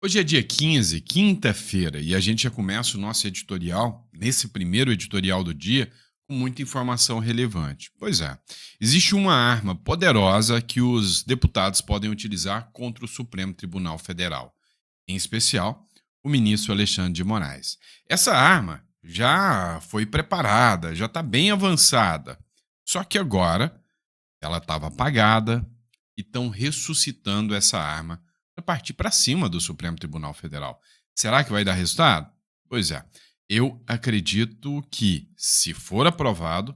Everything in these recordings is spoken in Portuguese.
Hoje é dia 15, quinta-feira, e a gente já começa o nosso editorial, nesse primeiro editorial do dia, com muita informação relevante. Pois é, existe uma arma poderosa que os deputados podem utilizar contra o Supremo Tribunal Federal, em especial o ministro Alexandre de Moraes. Essa arma já foi preparada, já está bem avançada, só que agora ela estava apagada e estão ressuscitando essa arma para partir para cima do Supremo Tribunal Federal. Será que vai dar resultado? Pois é, eu acredito que, se for aprovado,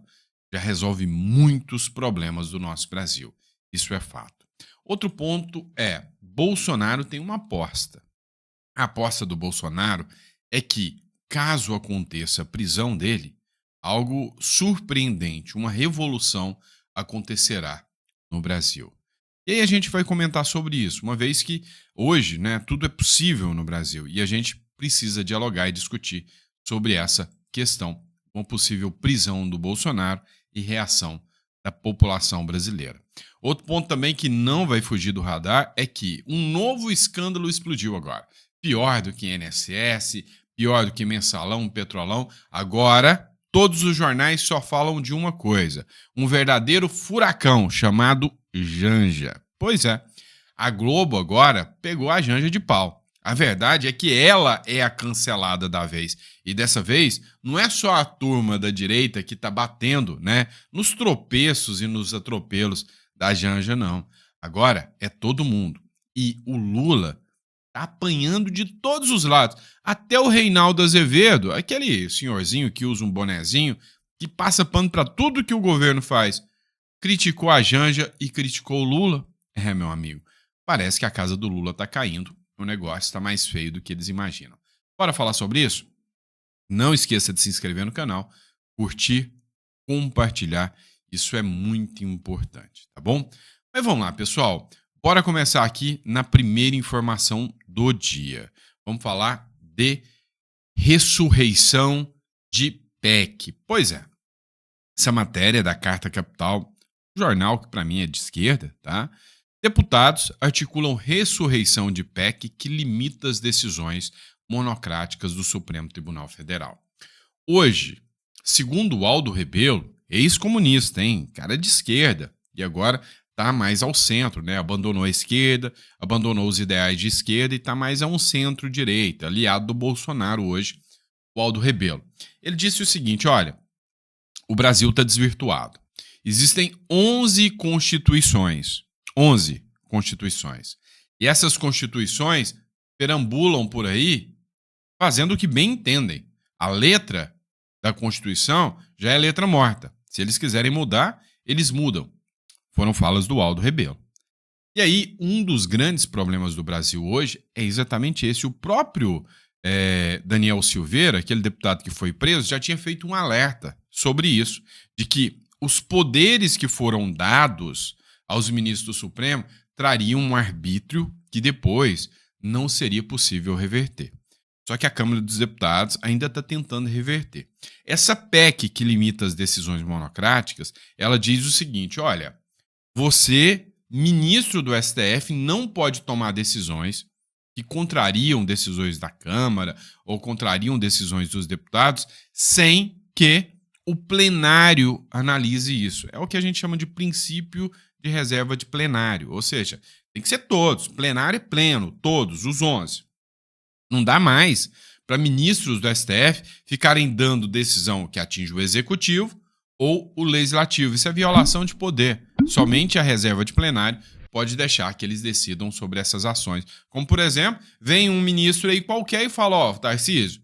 já resolve muitos problemas do nosso Brasil. Isso é fato. Outro ponto é: Bolsonaro tem uma aposta. A aposta do Bolsonaro é que, caso aconteça a prisão dele, algo surpreendente, uma revolução acontecerá no Brasil. E aí a gente vai comentar sobre isso, uma vez que hoje, né, tudo é possível no Brasil e a gente precisa dialogar e discutir sobre essa questão, uma possível prisão do Bolsonaro e reação da população brasileira. Outro ponto também que não vai fugir do radar é que um novo escândalo explodiu agora. Pior do que INSS, pior do que Mensalão, Petrolão. Agora, todos os jornais só falam de uma coisa: um verdadeiro furacão chamado Janja. Pois é, a Globo agora pegou a Janja de pau. A verdade é que ela é a cancelada da vez. E dessa vez, não é só a turma da direita que está batendo, né, nos tropeços e nos atropelos da Janja, não. Agora é todo mundo. E o Lula tá apanhando de todos os lados. Até o Reinaldo Azevedo, aquele senhorzinho que usa um bonezinho, que passa pano para tudo que o governo faz, criticou a Janja e criticou o Lula. É, meu amigo, parece que a casa do Lula tá caindo. O negócio está mais feio do que eles imaginam. Bora falar sobre isso? Não esqueça de se inscrever no canal, curtir, compartilhar. Isso é muito importante, tá bom? Mas vamos lá, pessoal. Bora começar aqui na primeira informação do dia. Vamos falar de ressurreição de PEC. Pois é, essa matéria é da Carta Capital, jornal que para mim é de esquerda, tá? Deputados articulam ressurreição de PEC que limita as decisões monocráticas do Supremo Tribunal Federal. Hoje, segundo o Aldo Rebelo, ex-comunista, hein? Cara de esquerda, e agora está mais ao centro, né? Abandonou a esquerda, abandonou os ideais de esquerda e está mais a um centro-direita, aliado do Bolsonaro hoje, o Aldo Rebelo. Ele disse o seguinte: olha, o Brasil está desvirtuado. Existem 11 constituições. 11 constituições. E essas constituições perambulam por aí fazendo o que bem entendem. A letra da Constituição já é letra morta. Se eles quiserem mudar, eles mudam. Foram falas do Aldo Rebelo. E aí, um dos grandes problemas do Brasil hoje é exatamente esse. O próprio Daniel Silveira, aquele deputado que foi preso, já tinha feito um alerta sobre isso, de que os poderes que foram dados aos ministros do Supremo trariam um arbítrio que depois não seria possível reverter. Só que a Câmara dos Deputados ainda está tentando reverter. Essa PEC que limita as decisões monocráticas, ela diz o seguinte: olha, você, ministro do STF, não pode tomar decisões que contrariam decisões da Câmara ou contrariam decisões dos deputados sem que o plenário analise isso. É o que a gente chama de princípio de reserva de plenário, ou seja, tem que ser todos, plenário é pleno, todos, os 11. Não dá mais para ministros do STF ficarem dando decisão que atinge o executivo ou o legislativo. Isso é violação de poder. Somente a reserva de plenário pode deixar que eles decidam sobre essas ações. Como, por exemplo, vem um ministro aí qualquer e fala: ó, Tarcísio,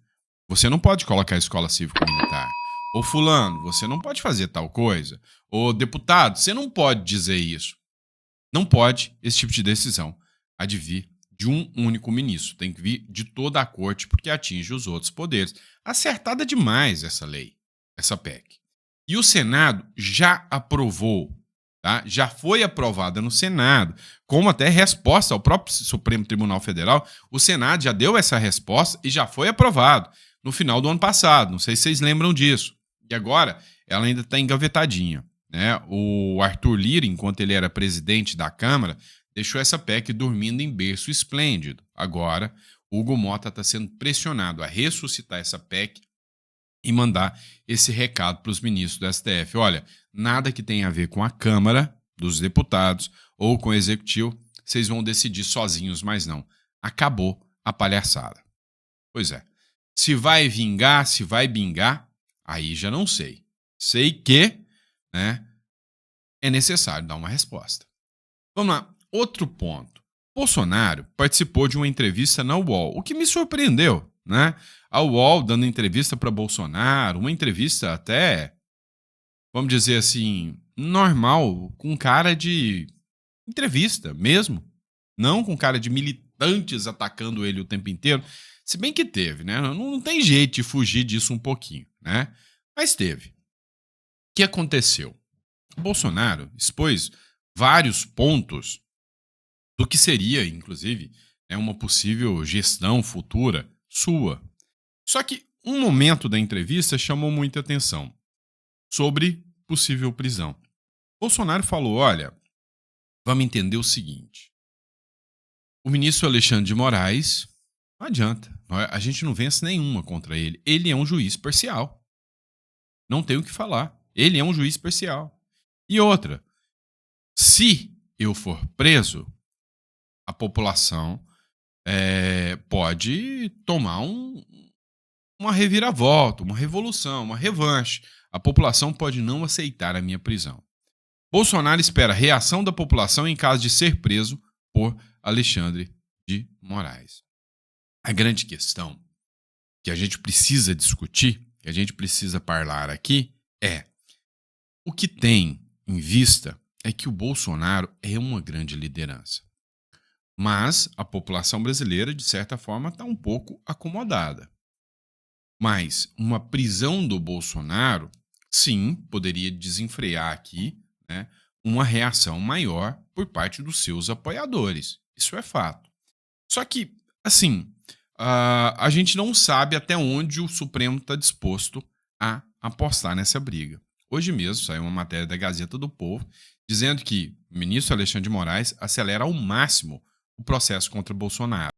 você não pode colocar a escola cívico-militar. Ô fulano, você não pode fazer tal coisa. Ô deputado, você não pode dizer isso. Não pode esse tipo de decisão advir de um único ministro. Tem que vir de toda a corte porque atinge os outros poderes. Acertada demais essa lei, essa PEC. E o Senado já aprovou, tá? Já foi aprovada no Senado, como até resposta ao próprio Supremo Tribunal Federal. O Senado já deu essa resposta e já foi aprovado no final do ano passado. Não sei se vocês lembram disso. E agora ela ainda está engavetadinha, né? O Arthur Lira, enquanto ele era presidente da Câmara, deixou essa PEC dormindo em berço esplêndido. Agora, Hugo Mota está sendo pressionado a ressuscitar essa PEC e mandar esse recado para os ministros do STF. Olha, nada que tenha a ver com a Câmara dos Deputados ou com o Executivo, vocês vão decidir sozinhos, mas não. Acabou a palhaçada. Pois é. Se vai vingar, se vai bingar, aí já não sei. Sei que, né, é necessário dar uma resposta. Vamos lá. Outro ponto. Bolsonaro participou de uma entrevista na UOL, o que me surpreendeu, né? A UOL dando entrevista para Bolsonaro, uma entrevista até, vamos dizer assim, normal, com cara de entrevista mesmo, não com cara de militantes atacando ele o tempo inteiro, se bem que teve, né? Não tem jeito de fugir disso um pouquinho, né? Mas teve. O que aconteceu? O Bolsonaro expôs vários pontos do que seria, inclusive, né, uma possível gestão futura sua. Só que um momento da entrevista chamou muita atenção sobre possível prisão. Bolsonaro falou, olha, vamos entender o seguinte, o ministro Alexandre de Moraes, não adianta, a gente não vence nenhuma contra ele, ele é um juiz parcial, não tem o que falar, ele é um juiz parcial. E outra, se eu for preso, a população pode tomar uma reviravolta, uma revolução, uma revanche. A população pode não aceitar a minha prisão. Bolsonaro espera reação da população em caso de ser preso por Alexandre de Moraes. A grande questão que a gente precisa discutir, que a gente precisa falar aqui, é o que tem em vista é que o Bolsonaro é uma grande liderança. Mas a população brasileira, de certa forma, está um pouco acomodada. Mas uma prisão do Bolsonaro, sim, poderia desenfrear aqui, né, uma reação maior por parte dos seus apoiadores. Isso é fato. Só que, assim, a gente não sabe até onde o Supremo está disposto a apostar nessa briga. Hoje mesmo saiu uma matéria da Gazeta do Povo dizendo que o ministro Alexandre de Moraes acelera ao máximo o processo contra Bolsonaro.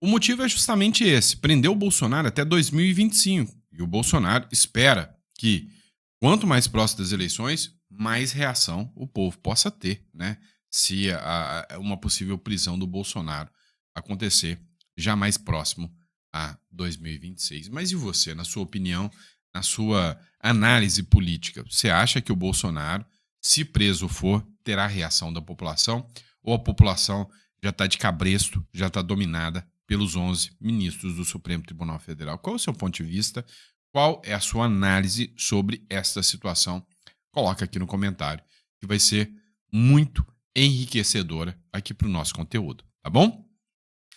O motivo é justamente esse, prender o Bolsonaro até 2025. E o Bolsonaro espera que, quanto mais próximo das eleições, mais reação o povo possa ter, né? Se uma possível prisão do Bolsonaro acontecer já mais próximo a 2026. Mas e você, na sua opinião, na sua análise política, você acha que o Bolsonaro, se preso for, terá reação da população? Ou a população já está de cabresto, já está dominada pelos 11 ministros do Supremo Tribunal Federal? Qual é o seu ponto de vista? Qual é a sua análise sobre esta situação? Coloca aqui no comentário, que vai ser muito enriquecedora aqui para o nosso conteúdo, tá bom?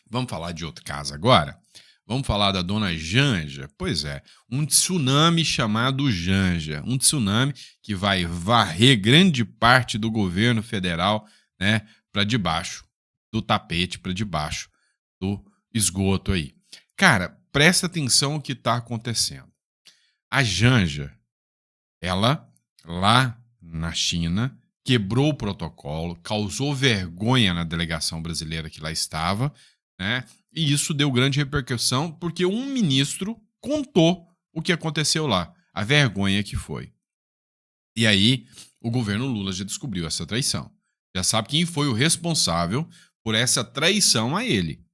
Vamos falar de outro caso agora? Vamos falar da dona Janja? Pois é, um tsunami chamado Janja. Um tsunami que vai varrer grande parte do governo federal, né, para debaixo do tapete, para debaixo do esgoto aí. Cara, presta atenção no que está acontecendo. A Janja, ela, lá na China, quebrou o protocolo, causou vergonha na delegação brasileira que lá estava, né? E isso deu grande repercussão porque um ministro contou o que aconteceu lá, a vergonha que foi. E aí, o governo Lula já descobriu essa traição. Já sabe quem foi o responsável por essa traição a ele.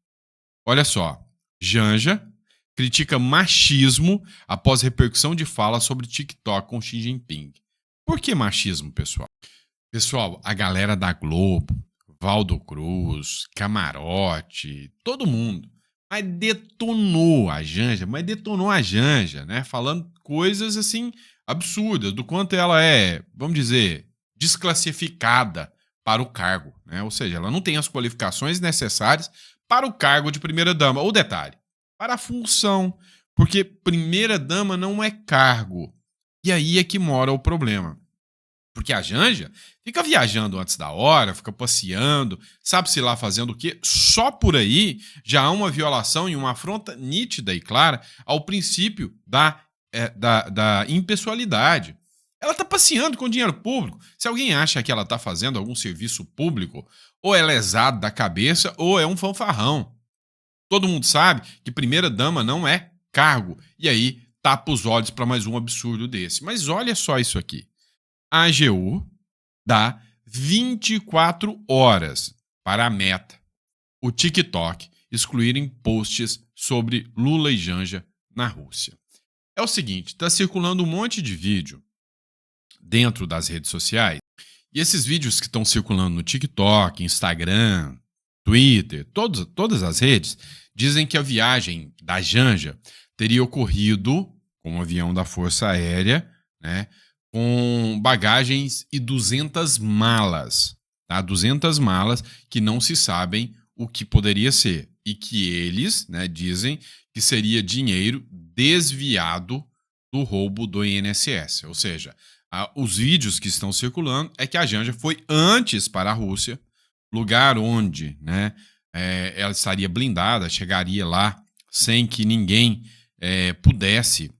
Olha só, Janja critica machismo após repercussão de fala sobre TikTok com Xi Jinping. Por que machismo, pessoal? Pessoal, a galera da Globo, Valdo Cruz, Camarote, todo mundo, mas detonou a Janja, né? Falando coisas assim absurdas, do quanto ela é, vamos dizer, desclassificada para o cargo, né? Ou seja, ela não tem as qualificações necessárias para o cargo de primeira-dama. Ou detalhe, para a função, porque primeira-dama não é cargo. E aí é que mora o problema. Porque a Janja fica viajando antes da hora, fica passeando, sabe-se lá fazendo o quê? Só por aí já há uma violação e uma afronta nítida e clara ao princípio da impessoalidade. Ela está passeando com dinheiro público. Se alguém acha que ela está fazendo algum serviço público ou é lesado da cabeça ou é um fanfarrão. Todo mundo sabe que primeira-dama não é cargo. E aí tapa os olhos para mais um absurdo desse. Mas olha só isso aqui. A AGU dá 24 horas para a Meta, o TikTok, excluírem posts sobre Lula e Janja na Rússia. É o seguinte, está circulando um monte de vídeo dentro das redes sociais, e esses vídeos que estão circulando no TikTok, Instagram, Twitter, todas as redes, dizem que a viagem da Janja teria ocorrido com um avião da Força Aérea, né, com bagagens e 200 malas, tá? 200 malas que não se sabem o que poderia ser e que eles, né, dizem que seria dinheiro desviado do roubo do INSS. Ou seja, os vídeos que estão circulando é que a Janja foi antes para a Rússia, lugar onde, né, ela estaria blindada, chegaria lá sem que ninguém pudesse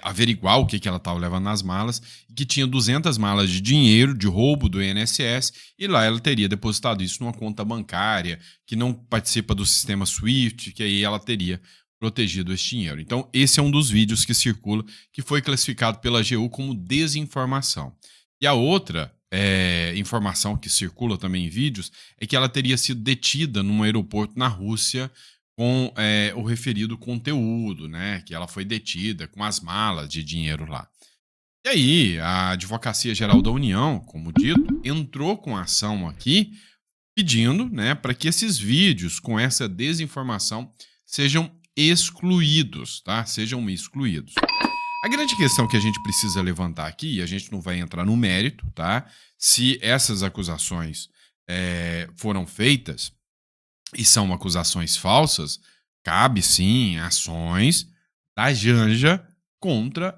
averiguar o que ela estava levando nas malas, e que tinha 200 malas de dinheiro, de roubo do INSS, e lá ela teria depositado isso numa conta bancária, que não participa do sistema SWIFT, que aí ela teria protegido esse dinheiro. Então, esse é um dos vídeos que circula, que foi classificado pela AGU como desinformação. E a outra informação que circula também em vídeos é que ela teria sido detida num aeroporto na Rússia com o referido conteúdo, né? Que ela foi detida com as malas de dinheiro lá. E aí, a Advocacia Geral da União, como dito, entrou com ação aqui pedindo, né, para que esses vídeos com essa desinformação sejam excluídos, tá? Sejam excluídos. A grande questão que a gente precisa levantar aqui, e a gente não vai entrar no mérito, tá? Se essas acusações foram feitas e são acusações falsas, cabe sim ações da Janja contra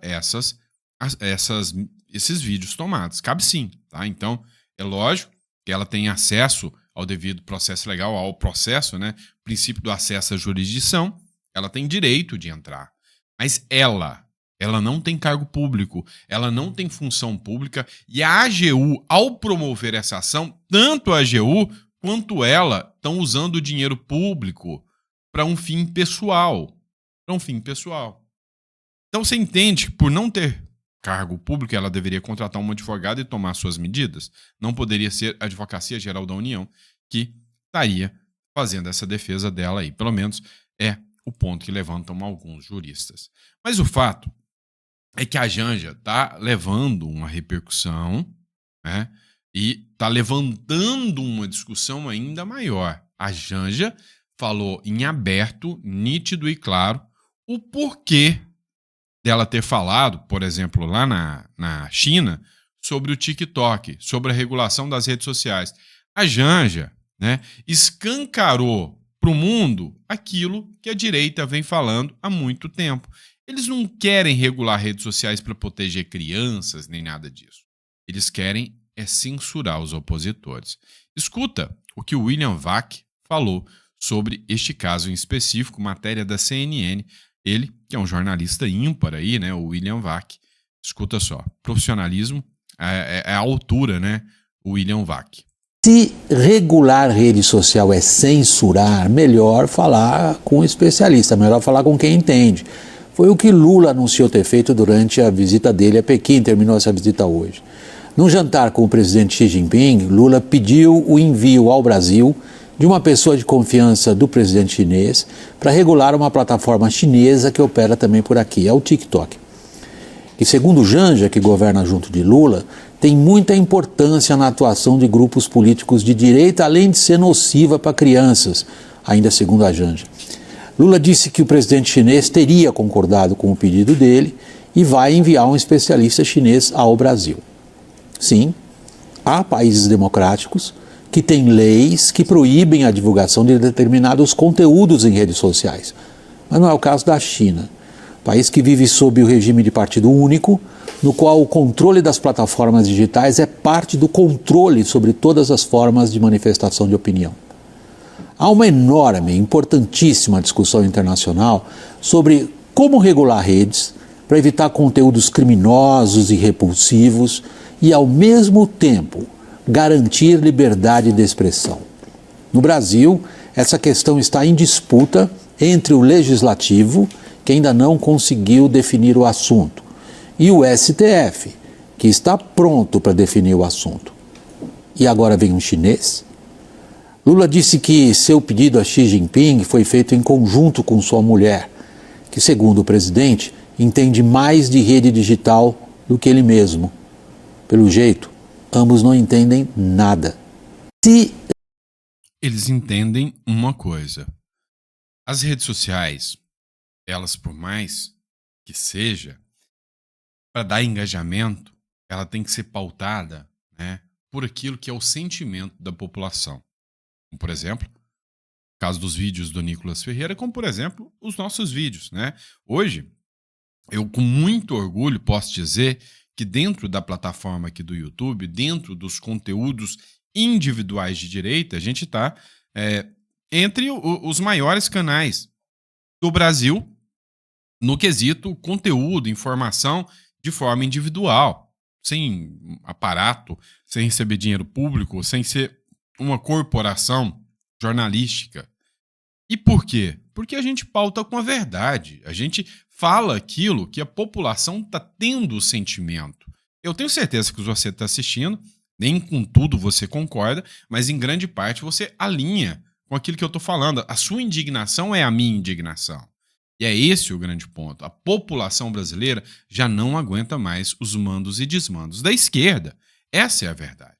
esses vídeos tomados. Cabe sim, tá? Então, é lógico que ela tem acesso ao devido processo legal, ao processo, né? Princípio do acesso à jurisdição, ela tem direito de entrar. Mas ela não tem cargo público, ela não tem função pública, e a AGU, ao promover essa ação, tanto a AGU quanto ela estão usando o dinheiro público para um fim pessoal. Então você entende que por não ter cargo público, ela deveria contratar um advogado e tomar suas medidas. Não poderia ser a Advocacia Geral da União que estaria fazendo essa defesa dela aí. Pelo menos é o ponto que levantam alguns juristas. Mas o fato é que a Janja está levando uma repercussão, né? E está levantando uma discussão ainda maior. A Janja falou em aberto, nítido e claro, o porquê dela ter falado, por exemplo, lá na China, sobre o TikTok, sobre a regulação das redes sociais. A Janja, né, escancarou para o mundo aquilo que a direita vem falando há muito tempo. Eles não querem regular redes sociais para proteger crianças, nem nada disso. Eles querem censurar os opositores. Escuta o que o William Vac falou sobre este caso em específico, matéria da CNN. Ele, que é um jornalista ímpar aí, né, o William Vac. Escuta só, profissionalismo é a altura, né, o William Vac. Se regular rede social é censurar, melhor falar com um especialista, melhor falar com quem entende. Foi o que Lula anunciou ter feito durante a visita dele a Pequim, terminou essa visita hoje. Num jantar com o presidente Xi Jinping, Lula pediu o envio ao Brasil de uma pessoa de confiança do presidente chinês para regular uma plataforma chinesa que opera também por aqui, é o TikTok. E segundo Janja, que governa junto de Lula, tem muita importância na atuação de grupos políticos de direita, além de ser nociva para crianças, ainda segundo a Janja. Lula disse que o presidente chinês teria concordado com o pedido dele e vai enviar um especialista chinês ao Brasil. Sim, há países democráticos que têm leis que proíbem a divulgação de determinados conteúdos em redes sociais. Mas não é o caso da China, país que vive sob o regime de partido único, no qual o controle das plataformas digitais é parte do controle sobre todas as formas de manifestação de opinião. Há uma enorme, importantíssima discussão internacional sobre como regular redes para evitar conteúdos criminosos e repulsivos e, ao mesmo tempo, garantir liberdade de expressão. No Brasil, essa questão está em disputa entre o Legislativo, que ainda não conseguiu definir o assunto, e o STF, que está pronto para definir o assunto. E agora vem um chinês? Lula disse que seu pedido a Xi Jinping foi feito em conjunto com sua mulher, que, segundo o presidente, entende mais de rede digital do que ele mesmo. Pelo jeito, ambos não entendem nada. Eles entendem uma coisa. As redes sociais, elas, por mais que seja, para dar engajamento, ela tem que ser pautada, né, por aquilo que é o sentimento da população. Como, por exemplo, no caso dos vídeos do Nicolas Ferreira, como, por exemplo, os nossos vídeos, né? Hoje, eu com muito orgulho posso dizer que dentro da plataforma aqui do YouTube, dentro dos conteúdos individuais de direita, a gente está entre os maiores canais do Brasil no quesito conteúdo, informação de forma individual, sem aparato, sem receber dinheiro público, sem ser uma corporação jornalística. E por quê? Porque a gente pauta com a verdade. A gente fala aquilo que a população está tendo o sentimento. Eu tenho certeza que você está assistindo, nem com tudo você concorda, mas em grande parte você alinha com aquilo que eu estou falando. A sua indignação é a minha indignação. E é esse o grande ponto. A população brasileira já não aguenta mais os mandos e desmandos da esquerda. Essa é a verdade.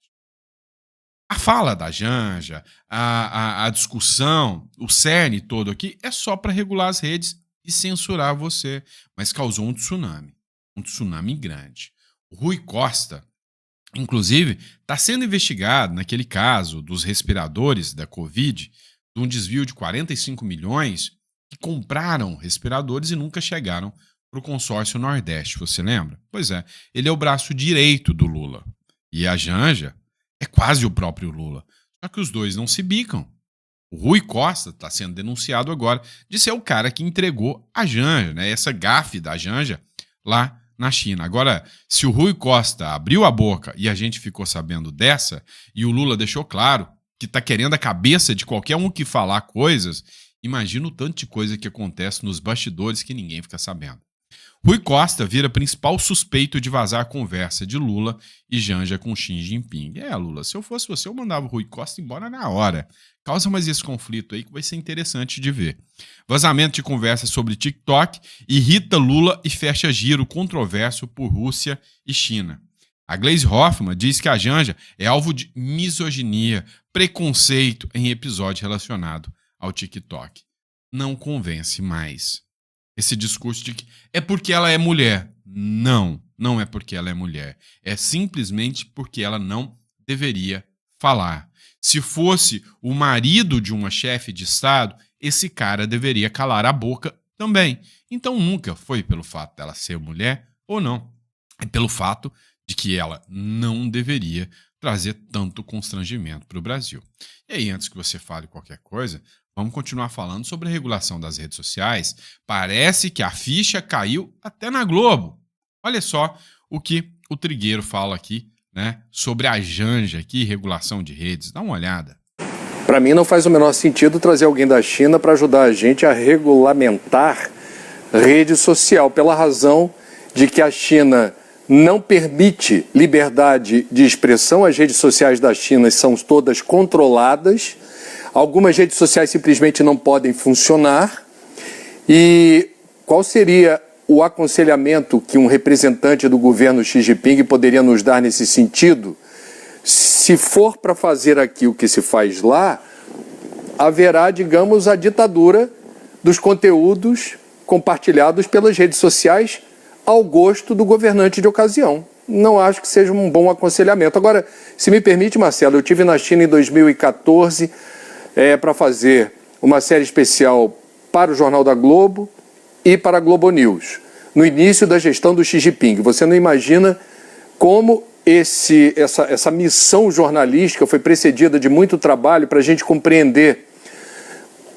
A fala da Janja, a discussão, o cerne todo aqui é só para regular as redes e censurar você. Mas causou um tsunami grande. O Rui Costa, inclusive, está sendo investigado naquele caso dos respiradores da Covid, de um desvio de 45 milhões que compraram respiradores e nunca chegaram para o consórcio Nordeste, você lembra? Pois é, ele é o braço direito do Lula. E a Janja é quase o próprio Lula. Só que os dois não se bicam. O Rui Costa está sendo denunciado agora de ser o cara que entregou a Janja, né? Essa gafe da Janja lá na China. Agora, se o Rui Costa abriu a boca e a gente ficou sabendo dessa, e o Lula deixou claro que está querendo a cabeça de qualquer um que falar coisas, imagina o tanto de coisa que acontece nos bastidores que ninguém fica sabendo. Rui Costa vira principal suspeito de vazar a conversa de Lula e Janja com Xi Jinping. Lula, se eu fosse você, eu mandava o Rui Costa embora na hora. Causa mais esse conflito aí que vai ser interessante de ver. Vazamento de conversa sobre TikTok irrita Lula e fecha giro controverso por Rússia e China. A Gleisi Hoffmann diz que a Janja é alvo de misoginia, preconceito em episódio relacionado ao TikTok. Não convence mais. Esse discurso de que é porque ela é mulher. Não, não é porque ela é mulher. É simplesmente porque ela não deveria falar. Se fosse o marido de uma chefe de Estado, esse cara deveria calar a boca também. Então nunca foi pelo fato dela ser mulher ou não. É pelo fato de que ela não deveria trazer tanto constrangimento para o Brasil. E aí, antes que você fale qualquer coisa, vamos continuar falando sobre a regulação das redes sociais. Parece que a ficha caiu até na Globo. Olha só o que o Trigueiro fala aqui, né, sobre a Janja aqui, regulação de redes. Dá uma olhada. Para mim não faz o menor sentido trazer alguém da China para ajudar a gente a regulamentar rede social, pela razão de que a China não permite liberdade de expressão. As redes sociais da China são todas controladas. Algumas redes sociais simplesmente não podem funcionar. E qual seria o aconselhamento que um representante do governo Xi Jinping poderia nos dar nesse sentido? Se for para fazer aqui o que se faz lá, haverá, digamos, a ditadura dos conteúdos compartilhados pelas redes sociais ao gosto do governante de ocasião. Não acho que seja um bom aconselhamento. Agora, se me permite, Marcelo, eu estive na China em 2014 para fazer uma série especial para o Jornal da Globo e para a Globo News, no início da gestão do Xi Jinping. Você não imagina como essa missão jornalística foi precedida de muito trabalho para a gente compreender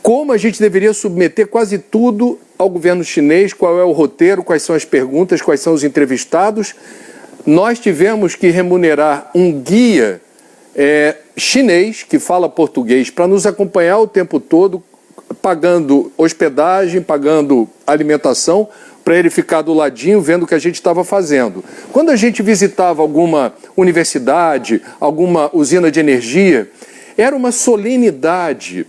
como a gente deveria submeter quase tudo ao governo chinês, qual é o roteiro, quais são as perguntas, quais são os entrevistados. Nós tivemos que remunerar um guia chinês que fala português para nos acompanhar o tempo todo, pagando hospedagem, pagando alimentação, para ele ficar do ladinho vendo o que a gente estava fazendo. Quando a gente visitava alguma universidade, alguma usina de energia, era uma solenidade.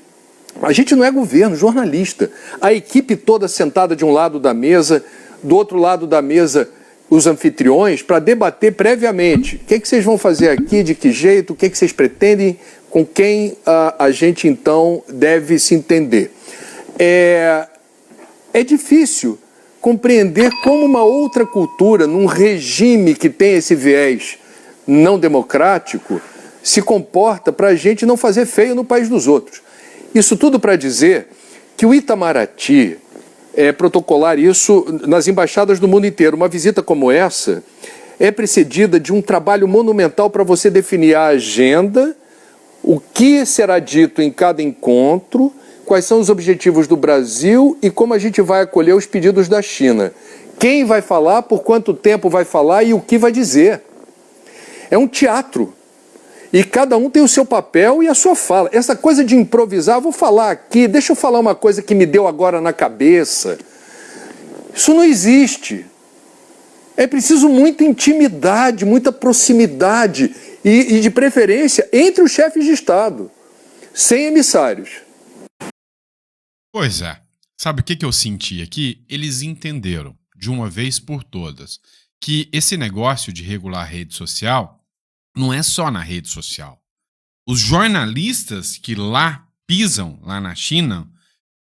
A gente não é governo, jornalista. A equipe toda sentada de um lado da mesa, do outro lado da mesa os anfitriões, para debater previamente. O que vocês vão fazer aqui, de que jeito, o que vocês pretendem, com quem a gente então deve se entender. É difícil compreender como uma outra cultura, num regime que tem esse viés não democrático, se comporta para a gente não fazer feio no país dos outros. Isso tudo para dizer que o Itamaraty, protocolar isso nas embaixadas do mundo inteiro, uma visita como essa é precedida de um trabalho monumental para você definir a agenda, o que será dito em cada encontro, quais são os objetivos do Brasil e como a gente vai acolher os pedidos da China. Quem vai falar, por quanto tempo vai falar e o que vai dizer. É um teatro. E cada um tem o seu papel e a sua fala. Essa coisa de improvisar, vou falar aqui, deixa eu falar uma coisa que me deu agora na cabeça. Isso não existe. É preciso muita intimidade, muita proximidade e de preferência entre os chefes de Estado, sem emissários. Pois é. Sabe o que eu senti aqui? Eles entenderam, de uma vez por todas, que esse negócio de regular a rede social não é só na rede social. Os jornalistas que pisam lá na China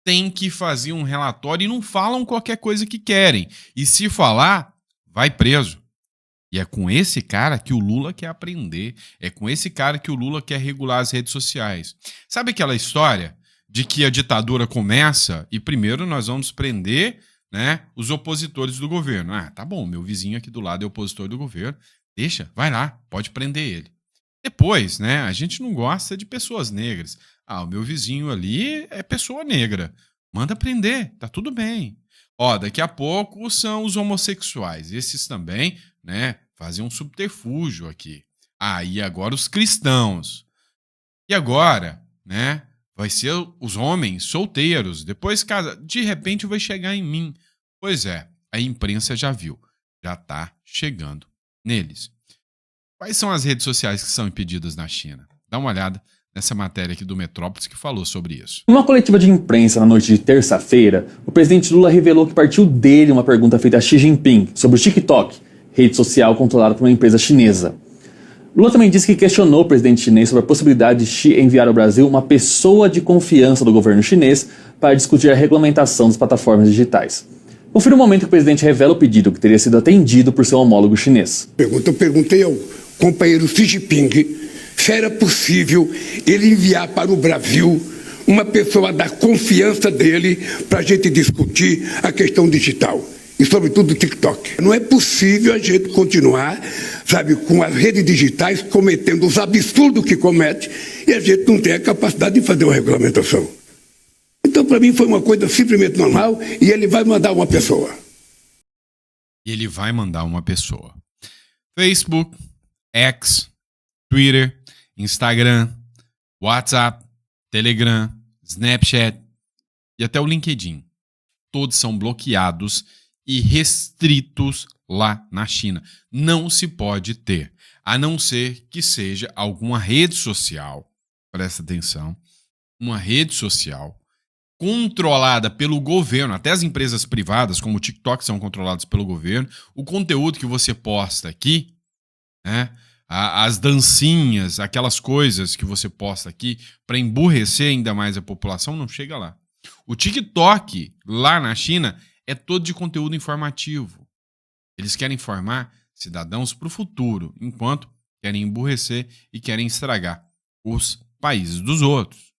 têm que fazer um relatório e não falam qualquer coisa que querem. E se falar, vai preso. E é com esse cara que o Lula quer aprender. É com esse cara que o Lula quer regular as redes sociais. Sabe aquela história de que a ditadura começa e primeiro nós vamos prender, né, os opositores do governo? Ah, tá bom, meu vizinho aqui do lado é opositor do governo. Deixa, vai lá, pode prender ele. Depois, né, a gente não gosta de pessoas negras. Ah, o meu vizinho ali é pessoa negra. Manda prender, tá tudo bem. Ó, daqui a pouco são os homossexuais. Esses também, né, fazem um subterfúgio aqui. Ah, e agora os cristãos. E agora, né, vai ser os homens solteiros. Depois, casa, de repente vai chegar em mim. Pois é, a imprensa já viu. Já tá chegando neles. Quais são as redes sociais que são impedidas na China? Dá uma olhada nessa matéria aqui do Metrópolis que falou sobre isso. Em uma coletiva de imprensa na noite de terça-feira, o presidente Lula revelou que partiu dele uma pergunta feita a Xi Jinping sobre o TikTok, rede social controlada por uma empresa chinesa. Lula também disse que questionou o presidente chinês sobre a possibilidade de Xi enviar ao Brasil uma pessoa de confiança do governo chinês para discutir a regulamentação das plataformas digitais. Confira o momento que o presidente revela o pedido que teria sido atendido por seu homólogo chinês. Eu perguntei ao companheiro Xi Jinping se era possível ele enviar para o Brasil uma pessoa da confiança dele para a gente discutir a questão digital e, sobretudo, o TikTok. Não é possível a gente continuar, sabe, com as redes digitais cometendo os absurdos que comete e a gente não tem a capacidade de fazer uma regulamentação. Então, para mim, foi uma coisa simplesmente normal e ele vai mandar uma pessoa. Ele vai mandar uma pessoa. Facebook, X, Twitter, Instagram, WhatsApp, Telegram, Snapchat e até o LinkedIn. Todos são bloqueados e restritos lá na China. Não se pode ter, a não ser que seja alguma rede social, presta atenção, uma rede social controlada pelo governo, até as empresas privadas, como o TikTok, são controladas pelo governo. O conteúdo que você posta aqui, né, as dancinhas, aquelas coisas que você posta aqui para emburrecer ainda mais a população, não chega lá. O TikTok, lá na China, é todo de conteúdo informativo. Eles querem informar cidadãos para o futuro, enquanto querem emburrecer e querem estragar os países dos outros.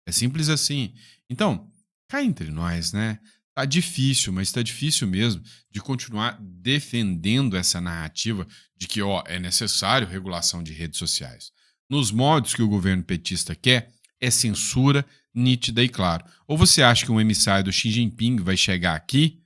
É simples assim. Então, cá entre nós, né? Tá difícil, mas tá difícil mesmo de continuar defendendo essa narrativa de que, é necessário regulação de redes sociais. Nos moldes que o governo petista quer, é censura nítida e claro. Ou você acha que um emissário do Xi Jinping vai chegar aqui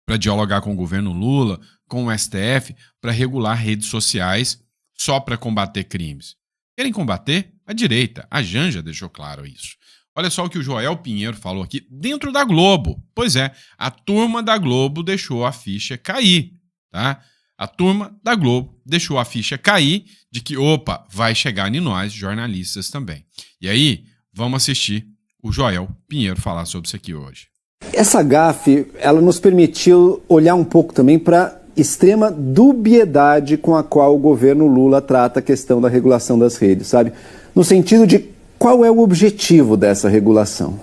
para dialogar com o governo Lula, com o STF, para regular redes sociais só para combater crimes? Querem combater a direita. A Janja deixou claro isso. Olha só o que o Joel Pinheiro falou aqui dentro da Globo. Pois é, a turma da Globo deixou a ficha cair, tá? A turma da Globo deixou a ficha cair de que, opa, vai chegar em nós, jornalistas também. E aí, vamos assistir o Joel Pinheiro falar sobre isso aqui hoje. Essa gafe, ela nos permitiu olhar um pouco também para extrema dubiedade com a qual o governo Lula trata a questão da regulação das redes, sabe? No sentido de qual é o objetivo dessa regulação.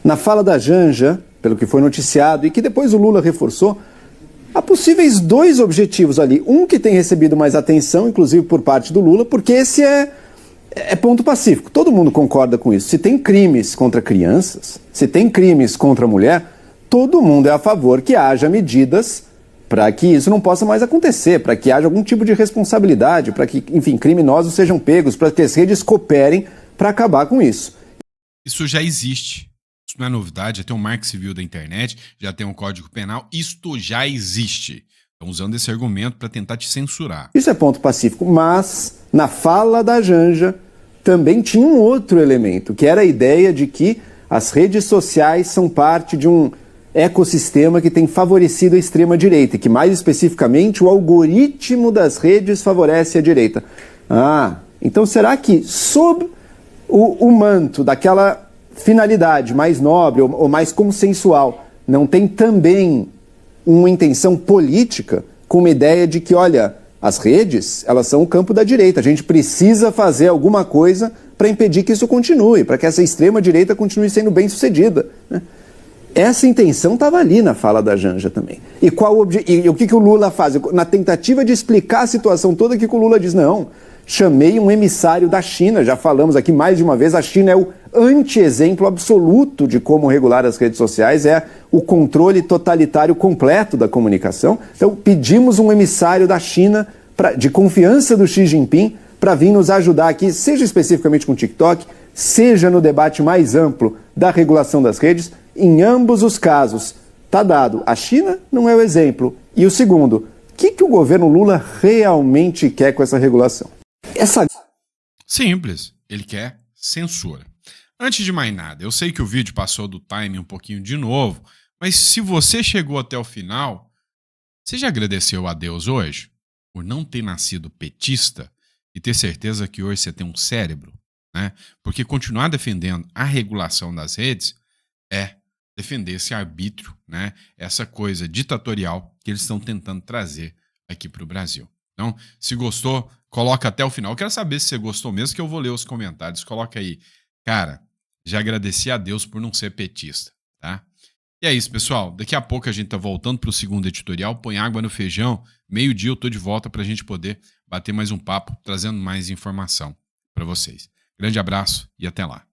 Na fala da Janja, pelo que foi noticiado e que depois o Lula reforçou, há possíveis dois objetivos ali. Um que tem recebido mais atenção, inclusive por parte do Lula, porque esse é ponto pacífico. Todo mundo concorda com isso. Se tem crimes contra crianças, se tem crimes contra a mulher, todo mundo é a favor que haja medidas para que isso não possa mais acontecer, para que haja algum tipo de responsabilidade, para que, enfim, criminosos sejam pegos, para que as redes cooperem para acabar com isso. Isso já existe. Isso não é novidade, já tem um marco civil da internet, já tem um código penal, isto já existe. Estão usando esse argumento para tentar te censurar. Isso é ponto pacífico, mas na fala da Janja também tinha um outro elemento, que era a ideia de que as redes sociais são parte de um ecossistema que tem favorecido a extrema-direita, e que mais especificamente o algoritmo das redes favorece a direita. Então será que sob o manto daquela finalidade mais nobre ou mais consensual, não tem também uma intenção política com uma ideia de que, olha, as redes, elas são o campo da direita, a gente precisa fazer alguma coisa para impedir que isso continue, para que essa extrema-direita continue sendo bem-sucedida, né? Essa intenção estava ali na fala da Janja também. E o que o Lula faz? Na tentativa de explicar a situação toda, que o Lula diz, não, chamei um emissário da China, já falamos aqui mais de uma vez, a China é o anti-exemplo absoluto de como regular as redes sociais, é o controle totalitário completo da comunicação. Então pedimos um emissário da China, de confiança do Xi Jinping, para vir nos ajudar aqui, seja especificamente com o TikTok, seja no debate mais amplo da regulação das redes. Em ambos os casos, está dado, a China não é o exemplo. E o segundo, o que o governo Lula realmente quer com essa regulação? Simples, ele quer censura. Antes de mais nada, eu sei que o vídeo passou do time um pouquinho de novo, mas se você chegou até o final, você já agradeceu a Deus hoje por não ter nascido petista e ter certeza que hoje você tem um cérebro, né? Porque continuar defendendo a regulação das redes é defender esse arbítrio, né? Essa coisa ditatorial que eles estão tentando trazer aqui para o Brasil. Então, se gostou, coloca até o final. Eu quero saber se você gostou mesmo, que eu vou ler os comentários. Coloca aí. Cara, já agradeci a Deus por não ser petista, tá? E é isso, pessoal. Daqui a pouco a gente tá voltando para o segundo editorial. Põe água no feijão. Meio-dia eu tô de volta para a gente poder bater mais um papo, trazendo mais informação para vocês. Grande abraço e até lá.